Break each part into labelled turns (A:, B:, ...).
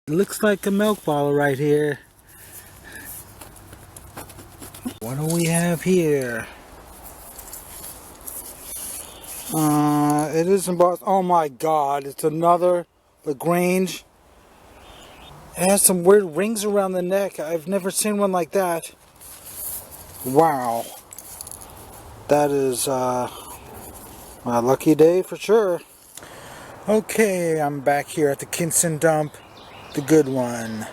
A: It looks like a milk bottle right here. What do we have here? It is embossed. Oh my god, it's another LaGrange. It has some weird rings around the neck. I've never seen one like that. Wow. That is my lucky day for sure. Okay, I'm back here at the Kinston dump, the good one.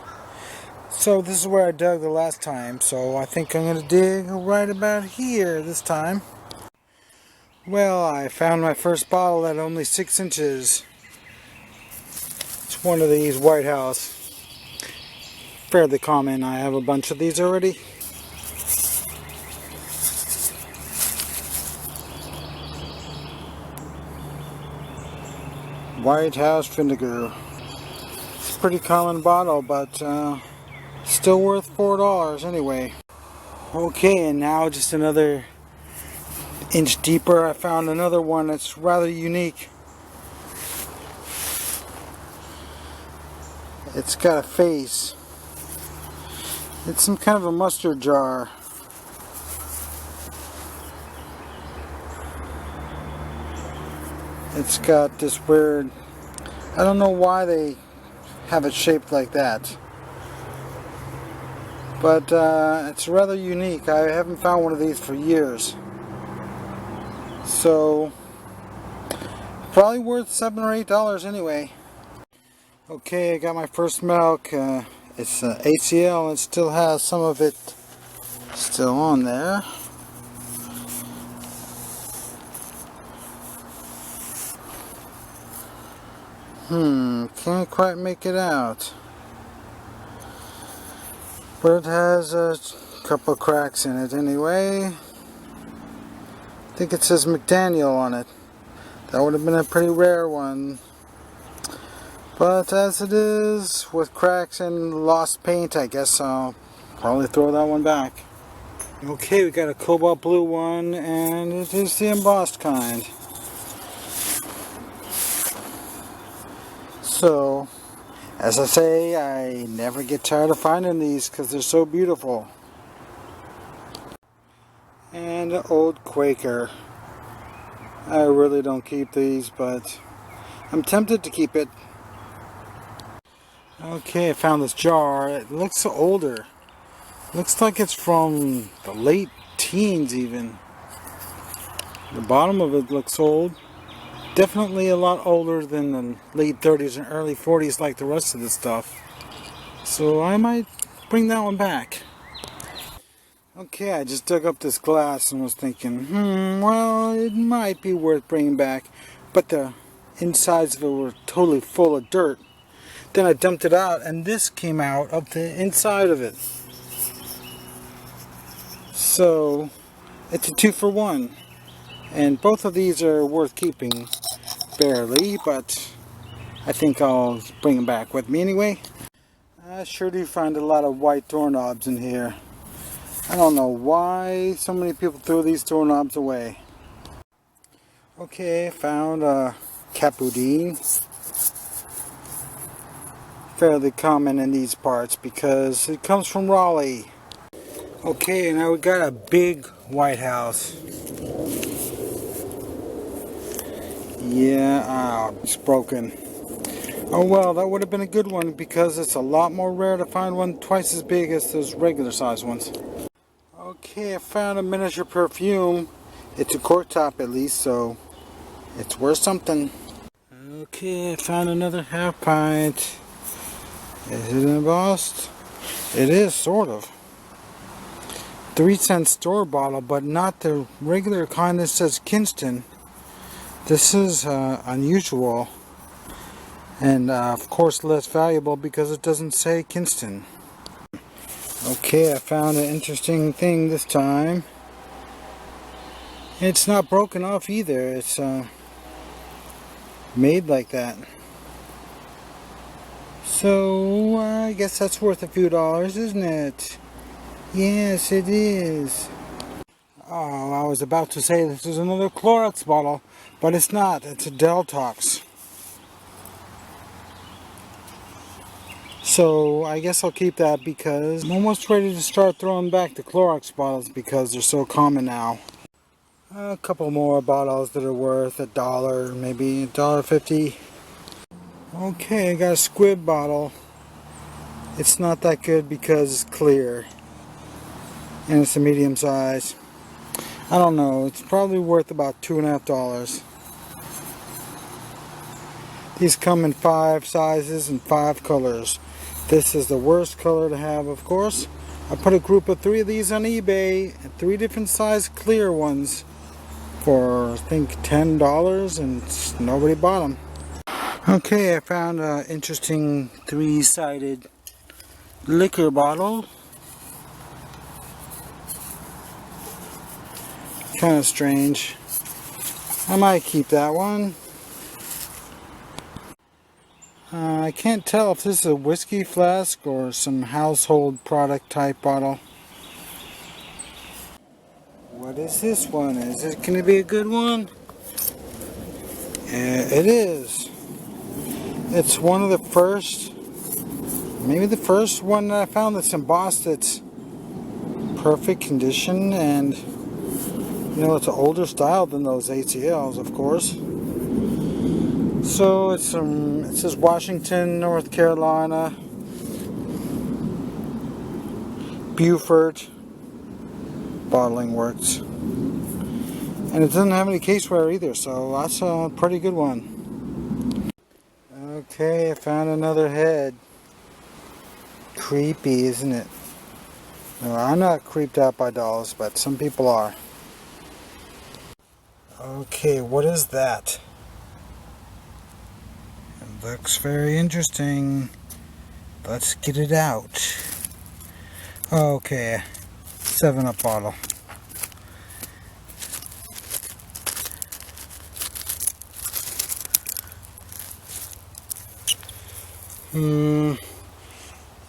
A: So this is where I dug the last time, so I think I'm going to dig right about here this time. Well, I found my first bottle at only 6 inches. It's one of these White House. Fairly common. I have a bunch of these already. White House vinegar. It's a pretty common bottle, but still worth $4 anyway. Okay, and now just another inch deeper, I found another one that's rather unique. It's got a face. It's some kind of a mustard jar. It's got this weird, I don't know why they have it shaped like that, but it's rather unique. I haven't found one of these for years, so probably worth $7 or $8 anyway. Okay, I got my first milk. It's ACL and it still has some of it still on there. Can't quite make it out. But it has a couple cracks in it anyway. I think it says McDaniel on it. That would have been a pretty rare one. But as it is, with cracks and lost paint, I guess I'll probably throw that one back. Okay, we got a cobalt blue one, and it is the embossed kind. So, as I say, I never get tired of finding these because they're so beautiful. And an old Quaker. I really don't keep these, but I'm tempted to keep it. Okay, I found this jar. It looks older. Looks like it's from the late teens even. The bottom of it looks old. Definitely a lot older than the late 30s and early 40s like the rest of the stuff. So I might bring that one back. Okay, I just dug up this glass and was thinking, well, it might be worth bringing back. But the insides of it were totally full of dirt. Then I dumped it out and this came out of the inside of it. So it's a 2-for-1. And both of these are worth keeping. Barely, but I think I'll bring them back with me anyway. I sure do find a lot of white doorknobs in here. I don't know why so many people throw these doorknobs away. Okay, found a Capudine. Fairly common in these parts because it comes from Raleigh. Okay, now we got a big White House. Yeah, it's broken. Oh well, that would have been a good one because it's a lot more rare to find one twice as big as those regular size ones. Okay, I found a miniature perfume. It's a cork top at least, so it's worth something. Okay, I found another half pint. Is it embossed? It is, sort of. 3-cent store bottle, but not the regular kind that says Kinston. This is unusual and of course less valuable because it doesn't say Kinston. Okay, I found an interesting thing this time. It's not broken off either. It's made like that. So I guess that's worth a few dollars, isn't it? Yes, it is. Oh, I was about to say this is another Clorox bottle, but it's not. It's a Deltox. So I guess I'll keep that because I'm almost ready to start throwing back the Clorox bottles because they're so common now. A couple more bottles that are worth $1, maybe $1.50. Okay, I got a squib bottle. It's not that good because it's clear and it's a medium size. I don't know, it's probably worth about $2.50. These come in 5 sizes and 5 colors. This is the worst color to have, of course. I put a group of 3 of these on eBay, 3 different size clear ones for I think $10, and nobody bought them. Okay, I found an interesting 3-sided liquor bottle. Kind of strange. I might keep that one. I can't tell if this is a whiskey flask or some household product type bottle. What is this one? Is it going to be a good one? It is. It's one of the first, maybe the first one that I found that's embossed. It's perfect condition, and you know, it's an older style than those ATLs, of course. So it's it says Washington, North Carolina, Beaufort Bottling Works, and it doesn't have any caseware either, so that's a pretty good one. Okay, I found another head. Creepy, isn't it? No, I'm not creeped out by dolls, but some people are. Okay, what is that? It looks very interesting. Let's get it out. Okay, 7-Up bottle.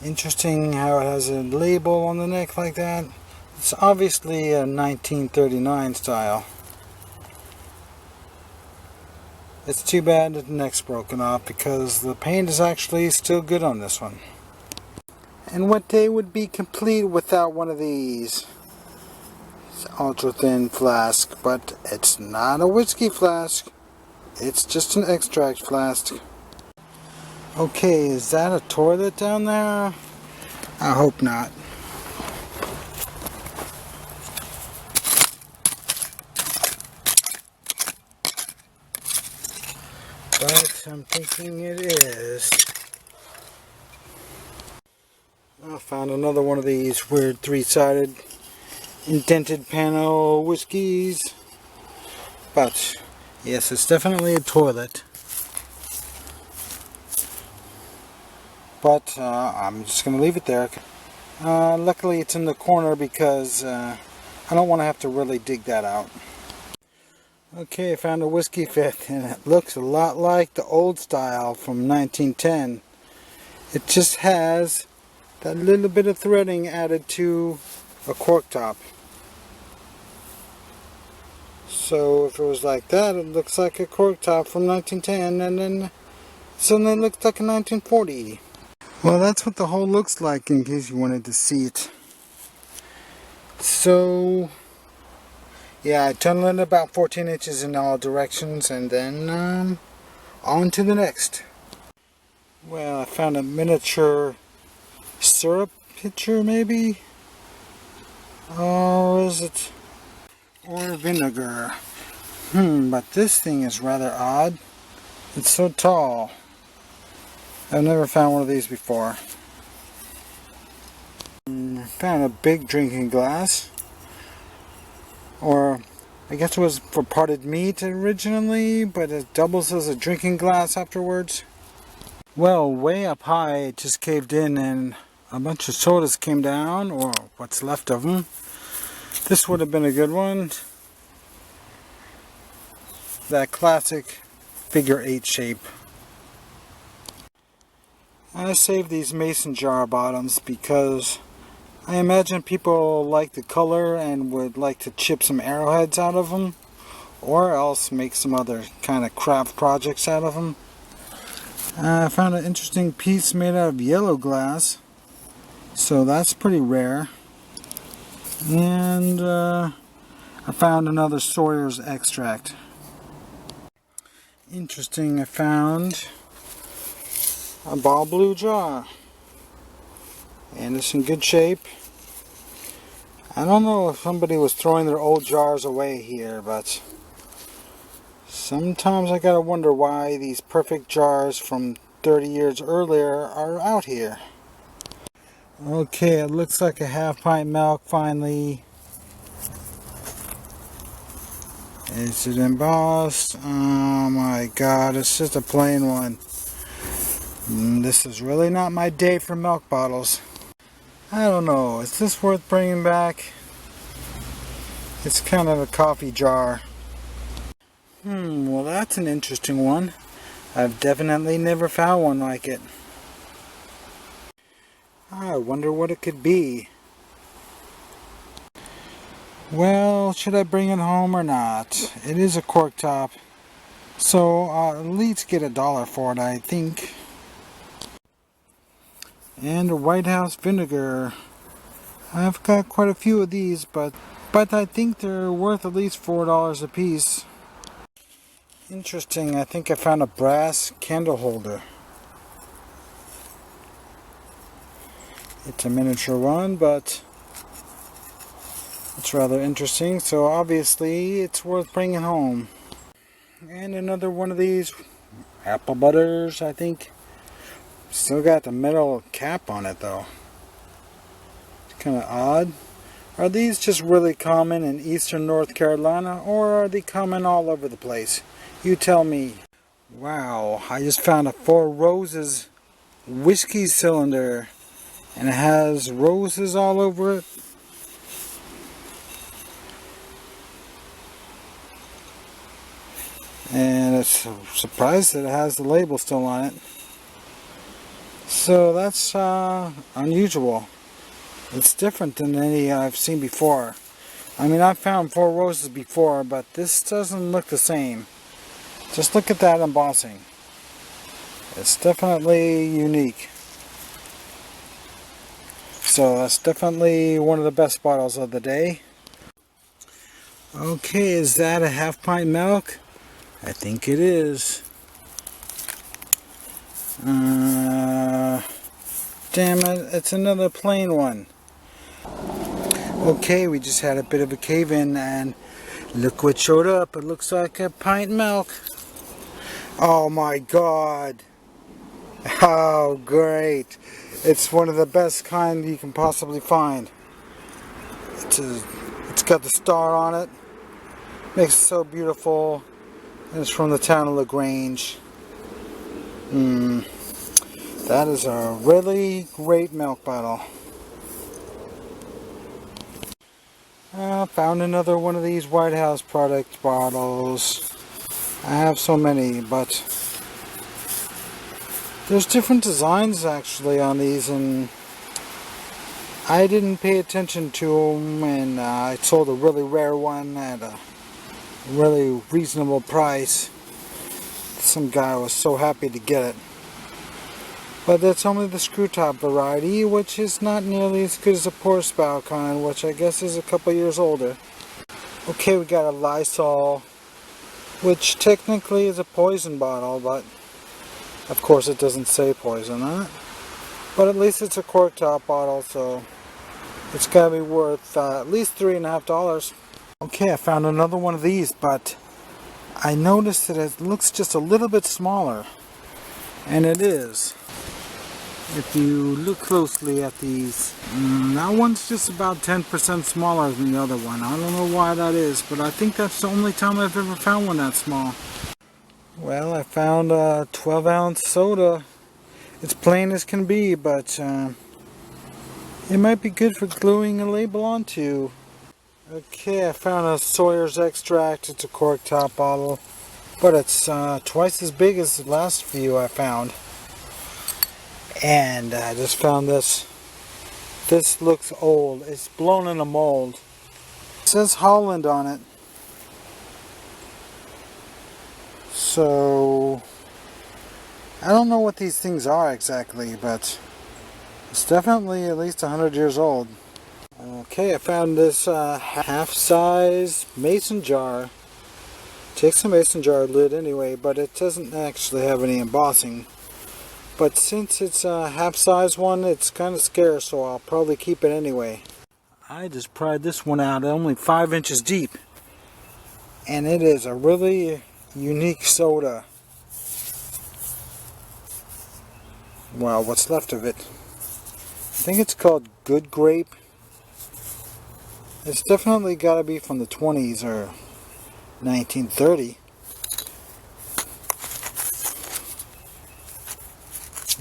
A: Interesting how it has a label on the neck like that. It's obviously a 1939 style. It's too bad that the neck's broken off because the paint is actually still good on this one. And what day would be complete without one of these? It's ultra thin flask, but it's not a whiskey flask. It's just an extract flask. Okay, is that a toilet down there? I hope not. But I'm thinking it is. I found another one of these weird 3-sided indented panel whiskeys. But yes, it's definitely a toilet. But I'm just going to leave it there. Luckily it's in the corner because I don't want to have to really dig that out. Okay, I found a whiskey fifth, and it looks a lot like the old style from 1910. It just has that little bit of threading added to a cork top. So if it was like that, it looks like a cork top from 1910, and then suddenly it looks like a 1940. Well, that's what the hole looks like in case you wanted to see it. So yeah, I tunnel it about 14 inches in all directions, and then on to the next. Well, I found a miniature syrup pitcher, maybe? Or is it? Or vinegar. But this thing is rather odd. It's so tall. I've never found one of these before. Found a big drinking glass. Or I guess it was for potted meat originally, but it doubles as a drinking glass afterwards. Well, way up high it just caved in and a bunch of sodas came down, or what's left of them. This would have been a good one. That classic figure 8 shape. I saved these mason jar bottoms because I imagine people like the color and would like to chip some arrowheads out of them, or else make some other kind of craft projects out of them. I found an interesting piece made out of yellow glass, so that's pretty rare. And I found another Sawyer's extract. Interesting, I found a ball blue jar, and it's in good shape. I don't know if somebody was throwing their old jars away here, but sometimes I gotta wonder why these perfect jars from 30 years earlier are out here. Okay, it looks like a half-pint milk finally. Is it embossed? Oh my god, it's just a plain one. This is really not my day for milk bottles. I don't know, is this worth bringing back? It's kind of a coffee jar. Well that's an interesting one. I've definitely never found one like it. I wonder what it could be. Well, should I bring it home or not? It is a cork top, so I'll at least get $1 for it, I think. And a White House vinegar. I've got quite a few of these, but I think they're worth at least $4 a piece. Interesting, I think I found a brass candle holder. It's a miniature one, but it's rather interesting, so obviously it's worth bringing home. And another one of these apple butters, I think. Still got the metal cap on it though. It's kind of odd. Are these just really common in eastern North Carolina, or are they common all over the place? You tell me. Wow, I just found a Four Roses whiskey cylinder, and it has roses all over it. And it's surprised that it has the label still on it. So that's unusual. It's different than any I've seen before. I mean, I've found Four Roses before, but this doesn't look the same. Just look at that embossing. It's definitely unique. So that's definitely one of the best bottles of the day. Okay, is that a half-pint milk? I think it is. Damn it, it's another plain one. Okay, we just had a bit of a cave-in and look what showed up. It looks like a pint milk. Oh my god. Oh great. It's one of the best kind you can possibly find. It's got the star on it. Makes it so beautiful. And it's from the town of LaGrange. That is a really great milk bottle. I found another one of these White House product bottles. I have so many, but there's different designs actually on these, and I didn't pay attention to them, and I sold a really rare one at a really reasonable price. Some guy was so happy to get it. But that's only the screw top variety, which is not nearly as good as the pour spout kind, which I guess is a couple years older. Okay, we got a Lysol, which technically is a poison bottle, but of course it doesn't say poison on it. But at least it's a cork top bottle, so it's gotta be worth at least $3.50. Okay, I found another one of these, but I noticed that it looks just a little bit smaller, and it is. If you look closely at these, that one's just about 10% smaller than the other one. I don't know why that is, but I think that's the only time I've ever found one that small. Well, I found a 12-ounce soda. It's plain as can be, but it might be good for gluing a label onto. Okay, I found a Sawyer's extract. It's a cork top bottle, but it's twice as big as the last few I found. And I just found this. This looks old. It's blown in a mold. It says Holland on it. So I don't know what these things are exactly, but it's definitely at least 100 years old. Okay, I found this half-size mason jar. Takes a mason jar lid anyway, but it doesn't actually have any embossing. But since it's a half-size one, it's kind of scarce, so I'll probably keep it anyway. I just pried this one out, only 5 inches deep. And it is a really unique soda. Well, what's left of it. I think it's called Good Grape. It's definitely got to be from the 20s or 1930.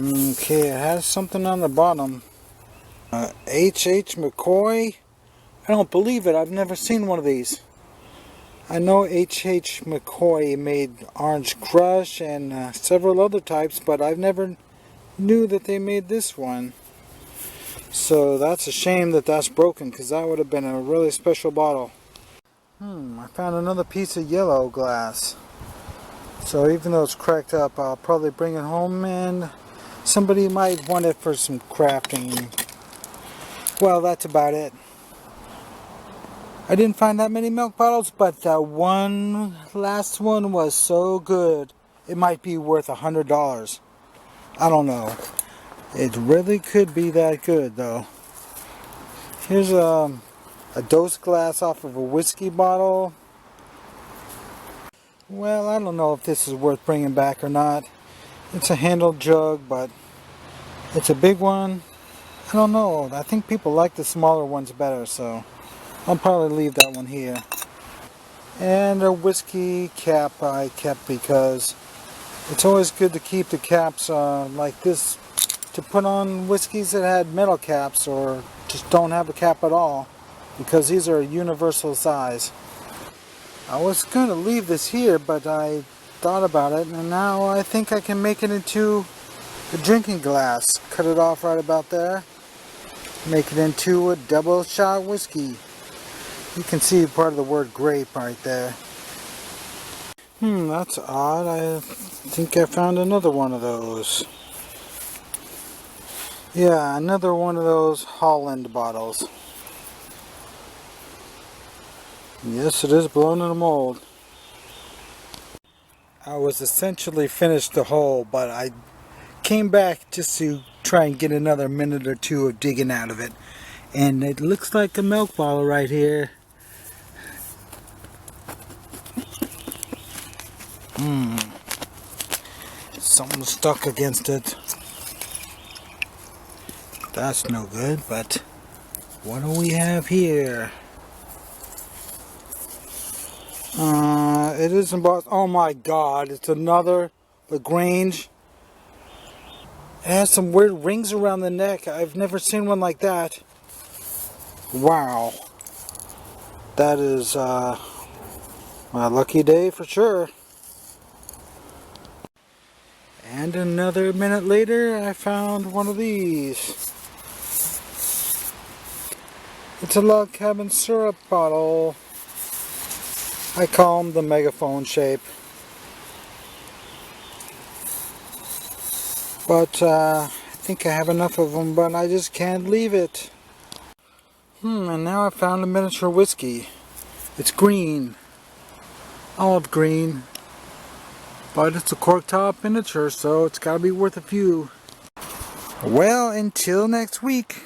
A: Okay, it has something on the bottom. H.H. McCoy? I don't believe it. I've never seen one of these. I know H.H. McCoy made Orange Crush and several other types, but I've never knew that they made this one. So that's a shame that that's broken, because that would have been a really special bottle. I found another piece of yellow glass. So even though it's cracked up, I'll probably bring it home and somebody might want it for some crafting. Well, that's about it. I didn't find that many milk bottles, but that one last one was so good. It might be worth $100. I don't know. It really could be that good, though. Here's a dose glass off of a whiskey bottle. Well, I don't know if this is worth bringing back or not. It's a handled jug, but it's a big one. I don't know. I think people like the smaller ones better, so I'll probably leave that one here. And a whiskey cap I kept because it's always good to keep the caps like this, to put on whiskeys that had metal caps or just don't have a cap at all, because these are universal size. I was going to leave this here, but I thought about it, and now I think I can make it into a drinking glass. Cut it off right about there. Make it into a double shot whiskey. You can see part of the word grape right there. That's odd. I think I found another one of those. Yeah, another one of those Holland bottles. Yes, it is blown in a mold. I was essentially finished the hole, but I came back just to try and get another minute or two of digging out of it. And it looks like a milk bottle right here. Something stuck against it. That's no good, but what do we have here? It is embossed. Oh my god, it's another LaGrange. It has some weird rings around the neck. I've never seen one like that. Wow. That is my lucky day for sure. And another minute later, I found one of these. It's a log cabin syrup bottle. I call them the megaphone shape. But I think I have enough of them, but I just can't leave it. And now I found a miniature whiskey. It's green. Olive green. But it's a corktop miniature, so it's got to be worth a few. Well, until next week.